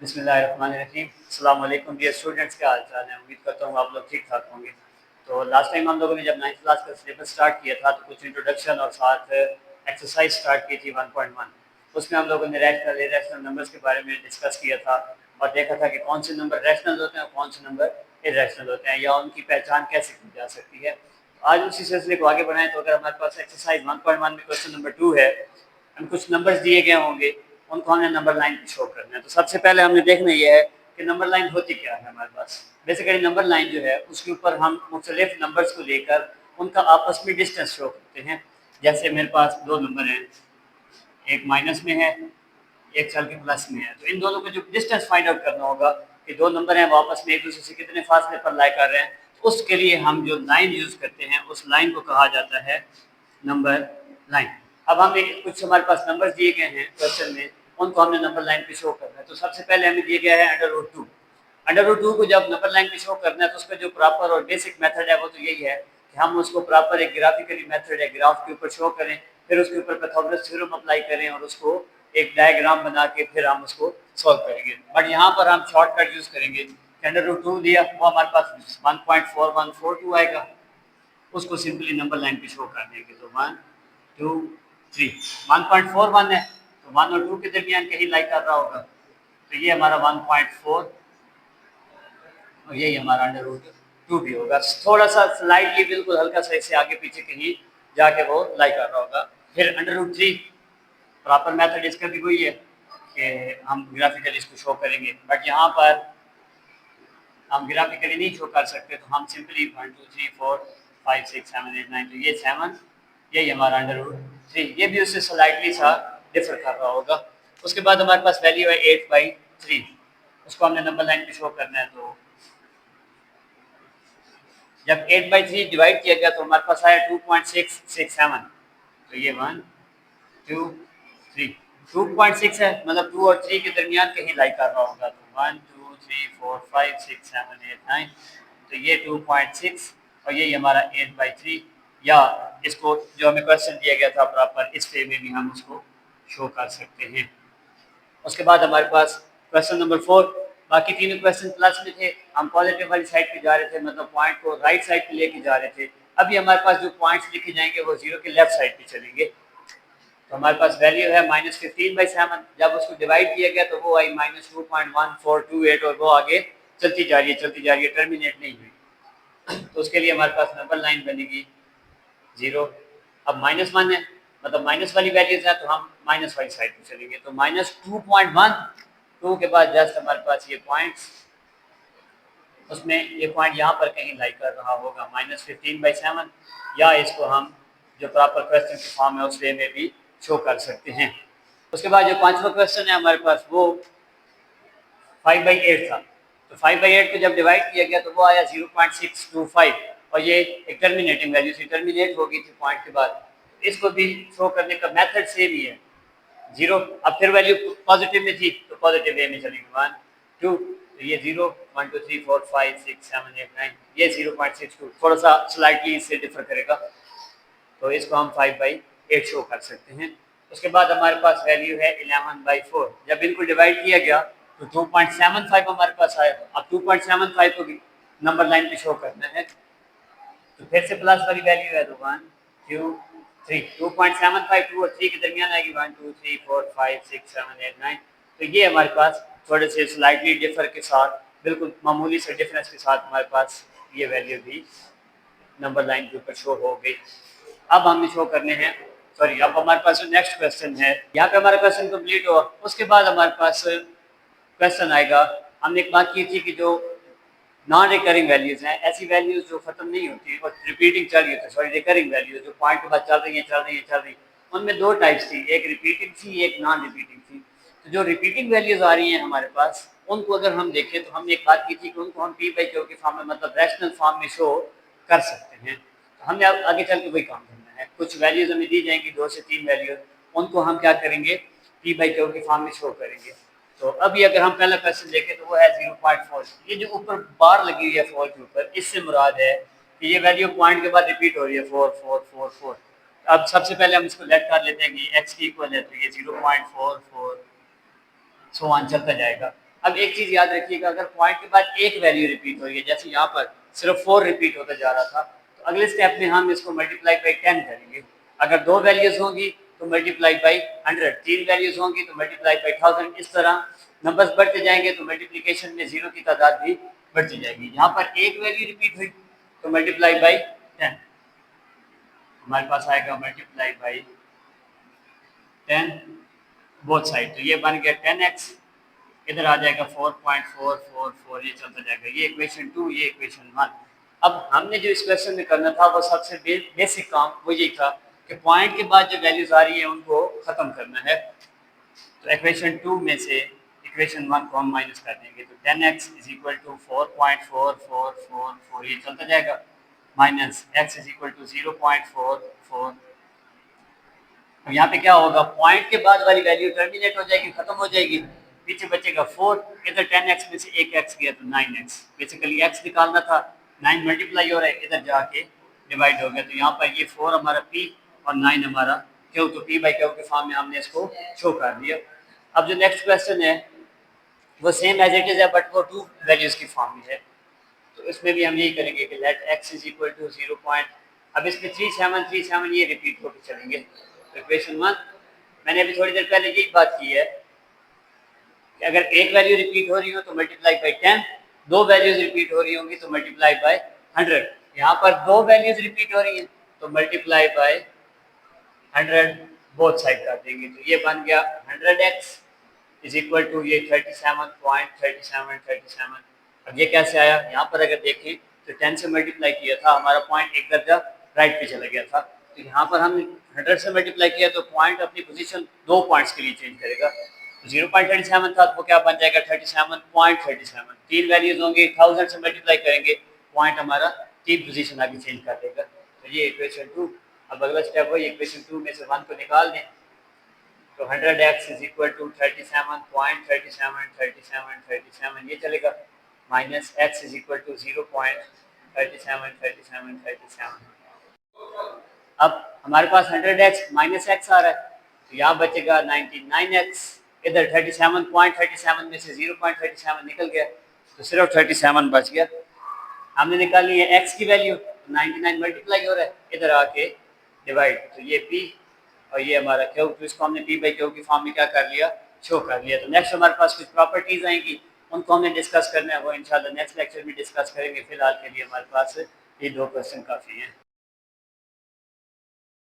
बिस्मिल्लाहिर्रहमानिर्रहीम। अस्सलाम वालेकुम डियर स्टूडेंट्स, क्या हाल चाल है? उम्मीद करता हूँ आप लोग ठीक ठाक होंगे। तो लास्ट टाइम हम लोगों ने जब 9th क्लास का सिलेबस स्टार्ट किया था तो कुछ इंट्रोडक्शन और साथ एक्सरसाइज स्टार्ट की थी 1.1। उसमें हम लोगों ने रैशनल इरेशनल नंबर्स के बारे में डिस्कस किया था और देखा था कि कौन से नंबर रैशनल होते हैं और कौन से नंबर इरेशनल होते हैं या उनकी पहचान कैसे की जा सकती है। आज उसी सिलसिले को आगे बढ़ाएं तो अगर हमारे पास एक्सरसाइज 1.1 में क्वेश्चन नंबर 2 है, हम कुछ नंबर्स दिए गए होंगे, उनको हमने नंबर लाइन पे शो करना है। तो सबसे पहले हमने देखना ये है कि नंबर लाइन होती क्या है हमारे पास। बेसिकली नंबर लाइन जो है उसके ऊपर हम मुख्तलिफ नंबर्स को लेकर उनका आपस में डिस्टेंस शो करते हैं। जैसे मेरे पास दो नंबर हैं, एक माइनस में है, एक चल के प्लस में है, तो इन दोनों को जो डिस्टेंस फाइंड आउट करना होगा कि दो नंबर हैं वो आपस में एक दूसरे से कितने फासले पर लाई कर रहे हैं, तो उसके लिए हम जो लाइन यूज करते हैं उस लाइन को कहा जाता है नंबर लाइन। अब हम कुछ हमारे पास नंबर दिए गए हैं क्वेश्चन में, उनको हमने नंबर लाइन पे शो करना है। तो सबसे पहले हमें दिया गया है अंडर रूट 2। अंडर रूट 2 को जब नंबर लाइन पे शो करना है तो उसका जो प्रॉपर और बेसिक मेथड है वो तो यही है कि हम उसको प्रॉपर एक ग्राफिकली मेथड है ग्राफ के ऊपर शो करें, फिर उसके ऊपर पाइथागोरस थ्योरम अप्लाई करें और उसको एक डायग्राम बना के फिर हम उसको सॉल्व करेंगे। बट यहाँ पर हम शॉर्टकट यूज करेंगे। अंडर रूट 2 दिया वो हमारे पास 1.4142 आएगा, उसको सिंपली नंबर लाइन पे शो कर देंगे। तो 1 2 3 1.41 है तो 1 और 2 के दरमियान कहीं लाई कर रहा होगा, तो ये हमारा 1.4 और यही हमारा अंडर रूट 2 भी होगा। थोड़ा सा स्लाइडली बिल्कुल हल्का सा इससे आगे पीछे कहीं जाके वो लाई कर रहा होगा। फिर अंडर रूट 3 प्रॉपर मेथड इसका भी वही है कि हम ग्राफिकली इसको शो करेंगे, बट यहाँ पर हम ग्राफिकली नहीं शो कर सकते तो हम सिंपली 1 2 3 4 5 6 7 8 9, तो ये 7, यही हमारा अंडर रूट 3, ये भी उससे स्लाइटली सा डिफर कर रहा होगा। उसके बाद हमारे पास वैल्यू है 8/3, उसको हमने नंबर लाइन पे शो करना है। तो जब 8/3 डिवाइड किया गया तो हमारे पास आया 2.667, तो ये 1 2 3 2.6 है, मतलब 2 और 3 के दरमियान कहीं लाई कर रहा होगा। तो 1 2 3 4 5 6 7 8 9, तो ये 2.6 और ये हमारा 8/3, या इसको जो हमें क्वेश्चन दिया गया था प्रॉपर इस वे में भी हम उसको शो कर सकते हैं। उसके बाद हमारे पास क्वेश्चन नंबर 4, बाकी तीनों क्वेश्चन प्लस में थे, हम पॉजिटिव वाली साइड पे जा रहे थे, मतलब पॉइंट को राइट साइड पे लेके जा रहे थे। अभी हमारे पास जो पॉइंट्स लिखे जाएंगे वो जीरो के लेफ्ट साइड पे चलेंगे। तो हमारे पास वैल्यू है -15/7, जब उसको डिवाइड किया गया तो वो आई -2.1428 और वो आगे चलती जा रही है चलती जा रही है, टर्मिनेट नहीं हुई। तो उसके लिए हमारे पास नंबर लाइन बनेगी 0। अब -1 है, मतलब माइनस वाली वैल्यूज है तो हम माइनस वाली साइड पे चलेंगे। तो -2.12 के बाद जस्ट हमारे पास ये पॉइंट्स, उसमें ये पॉइंट यहाँ पर कहीं लाई कर रहा होगा -15/7, या इसको हम जो प्रॉपर क्वेश्चन की फॉर्म है उस वे में भी शो कर सकते हैं। उसके बाद जो पांचवा क्वेश्चन है हमारे पास वो 5/8 था। तो 5/8 को जब डिवाइड किया गया तो वो आया 0.625 और ये एक टर्मिनेटिंग वैल्यू थी, टर्मिनेट हो गई थी पॉइंट के बाद। इसको भी शो करने का मेथड सेम ही है, 0। अब फिर वैल्यू पॉजिटिव में थी तो पॉजिटिव वे में चलेंगे 1 2, तो ये 0 1 2 3 4 5 6 7 8 9, ये 0.62 थोड़ा सा स्लाइटली इससे डिफर करेगा, तो इसको हम 5/8 शो कर सकते हैं। उसके बाद हमारे पास वैल्यू है 11/4, जब इनको डिवाइड किया गया तो 2.75 हमारे पास आया। अब 2.75 को नंबर लाइन पे शो करना है, तो फिर से प्लस वाली वैल्यू है तो 1 2 3, 2.75 2 और 3 के दरमियान आएगी 1 2 3 4 5 6 7 8 9, तो ये हमारे पास थोड़े से स्लाइटली डिफर के साथ, बिल्कुल मामूली से डिफरेंस के साथ हमारे पास ये वैल्यू भी नंबर लाइन के ऊपर शो हो गई। अब हमें शो करने हैं, सॉरी, अब हमारे पास नेक्स्ट क्वेश्चन है, यहाँ पे हमारा क्वेश्चन कंप्लीट हुआ। उसके बाद हमारे पास क्वेश्चन आएगा, हमने एक बात की थी कि जो नॉन रिकरिंग वैल्यूज हैं, ऐसी वैल्यूज जो खत्म नहीं होती और रिपीटिंग चल रही होती, सॉरी रिकरिंग वैल्यूज जो पॉइंट के बाद चल रही है चल रही है चल रही, उनमें दो टाइप्स थी, एक रिपीटिंग थी एक नॉन रिपीटिंग थी। तो जो रिपीटिंग वैल्यूज आ रही हैं हमारे पास, उनको अगर हम देखें तो हमने एक बात की थी कि उनको हम P/Q के फॉर्म में, मतलब रैशनल फॉर्म में शो कर सकते हैं। तो हमने अब आगे चल के वही काम करना है। कुछ वैल्यूज हमें दी जाएंगी 2 से 3 वैल्यूज, उनको हम क्या करेंगे P/Q के फॉर्म में शो करेंगे। तो अभी अगर हम पहला क्वेश्चन देखें तो वो है 0.4, ये जो ऊपर बार लगी हुई है 4 के ऊपर, इससे मुराद है कि ये वैल्यू पॉइंट के बाद रिपीट हो रही है 4 4 4 4। अब सबसे पहले हम इसको लेट कर लेते हैं कि x की इक्वल है, तो ये 0.44 सो वन चलता जाएगा। अब एक चीज़ याद रखिएगा, अगर पॉइंट के बाद एक वैल्यू रिपीट हो रही है, जैसे यहाँ पर सिर्फ 4 रिपीट होता जा रहा था, तो अगले स्टेप में हम इसको मल्टीप्लाई बाई 10 करेंगे। अगर 2 वैल्यूज़ होंगी तो मल्टीप्लाई बाई 100, 3 वैल्यूज़ होंगी तो मल्टीप्लाई बाई 1000। इस तरह नंबर्स बढ़ते जाएंगे तो मल्टीप्लिकेशन में जीरो की तादाद भी बढ़ती जाएगी। यहाँ पर एक वैल्यू रिपीट हुई तो मल्टीप्लाई बाई 10, हमारे पास आएगा मल्टीप्लाई बाई 10 बोथ साइड, तो ये बन गया 10x, इधर आ जाएगा 4.444, ये चलता जाएगा। ये इक्वेशन 2, ये इक्वेशन 1। अब हमने जो इस क्वेश्चन में करना था वो सबसे बेसिक काम वो यही था कि पॉइंट के बाद जो वैल्यूज आ रही है उनको ख़त्म करना है। तो इक्वेशन 2 में से इक्वेशन 1 को हम माइनस कर देंगे, तो 10x इज इक्वल टू 4.4444, ये चलता जाएगा, minus x is equal to 0.44। अब यहाँ पे क्या होगा, पॉइंट के बाद वाली वैल्यू टर्मिनेट हो जाएगी, खत्म हो जाएगी, पीछे बचेगा 4, इधर 10x में से एक x गया तो 9x, बेसिकली x निकालना था, 9 मल्टीप्लाई हो रहा है, इधर जाके डिवाइड हो गया, तो यहाँ पर ये 4 हमारा p और 9 हमारा q, तो p बाई q के फॉर्म में हमने इसको शो कर दिया। अब जो नेक्स्ट क्वेश्चन है वो सेम एज इट इज है, बट वो 2 वैल्यूज की फॉर्म में है, तो इसमें भी हम यही करेंगे कि let x is equal to 0 point, अब इसमें 3737 ये रिपीट होकर चलेंगे। तो इक्वेशन 1 मैंने अभी थोड़ी देर पहले यही बात की है कि अगर एक वैल्यू रिपीट हो रही हो तो मल्टीप्लाई बाई 10, 2 वैल्यूज रिपीट हो रही होंगी तो मल्टीप्लाई बाई 100। यहाँ पर 2 वैल्यूज रिपीट हो रही हैं तो मल्टीप्लाई बाई 100 बोथ साइड कर देंगे, तो ये बन गया 100x इज इक्वल टू ये 37.3737। अब ये कैसे आया, यहाँ पर अगर देखें तो 10 से मल्टीप्लाई किया था, हमारा पॉइंट एक दर्जा राइट पे चला गया था, तो यहाँ पर हम 100 से मल्टीप्लाई किया तो पॉइंट अपनी पोजीशन 2 पॉइंट्स के लिए चेंज करेगा। 0.37 था तो वो क्या बन जाएगा 37.37, 3 वैल्यूज होंगे, 1000 से मल्टीप्लाई करेंगे, पॉइंट हमारा 3 पोजीशन आगे चेंज कर देगा, तो ये इक्वेशन 2। अब अगला स्टेप है इक्वेशन 2 में से 1 को निकाल दें, तो 100x इज इक्वल टू 37.3737 ये चलेगा, minus x is equal to 0.373737। अब हमारे पास 100x माइनस x आ रहा है, तो यहाँ बचेगा 99x, इधर 37.37 में से 0.37 निकल गया तो सिर्फ 37 बच गया। हमने निकाली है x की वैल्यू, 99 मल्टीप्लाई हो रहा है, इधर आके डिवाइड, तो ये p और ये हमारा q, तो इसको हमने p बाई q की फॉर्म में क्या कर लिया, शो कर लिया। तो नेक्स्ट हमारे पास कुछ प्रॉपर्टीज आएंगी, उनको हमने डिस्कस करना है, वो इंशाल्लाह नेक्स्ट लेक्चर में डिस्कस करेंगे। फिलहाल के लिए हमारे पास ये 2 क्वेश्चन काफ़ी हैं।